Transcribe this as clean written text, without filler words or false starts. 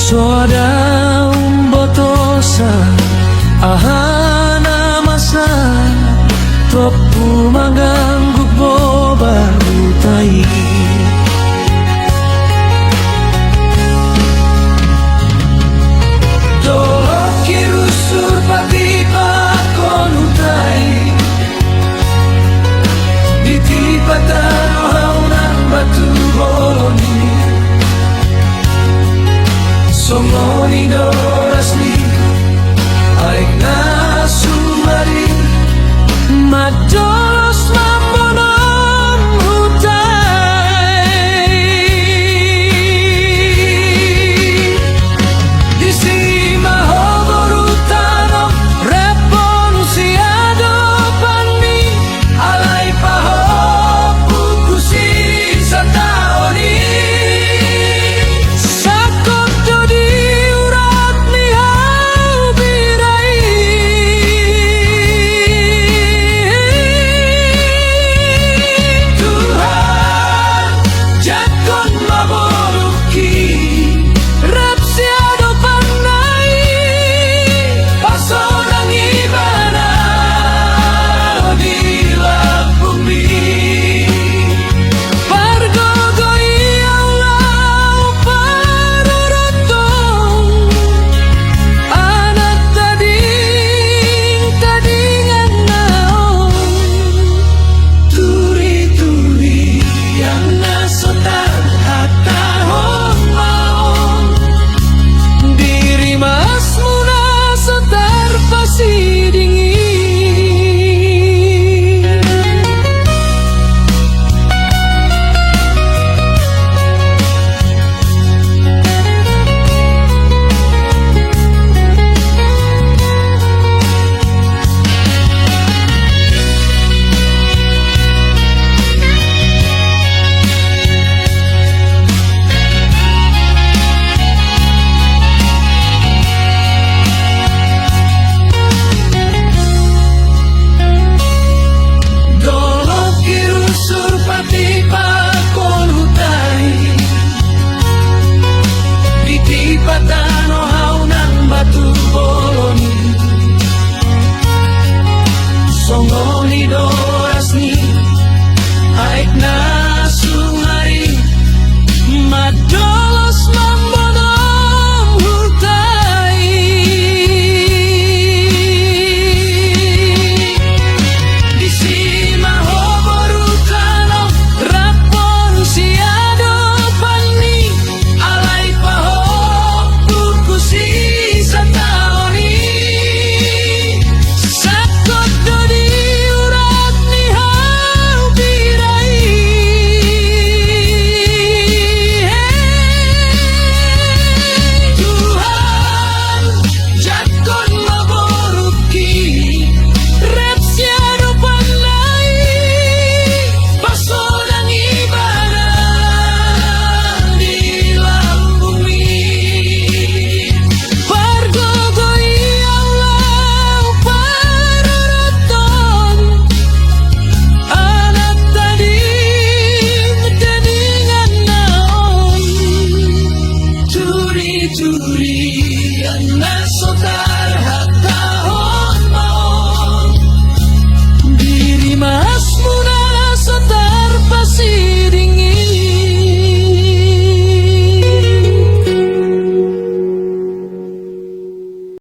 Soada umbotosa ahana masa topu mangganggu boba utai dolok kirusur pati pakon utai ditipatan ohaunan batu boloni Somoni dorasni aik nasumari mados mambonom hutai disima hogorutano repon siado panmi alai pahopu kusi sataoni Patano haunan batu boloni Songoni dorasni aik nasumari madolos mambonom hutai disima hoborutano rapon siado panni alai paho Turi, yang nasota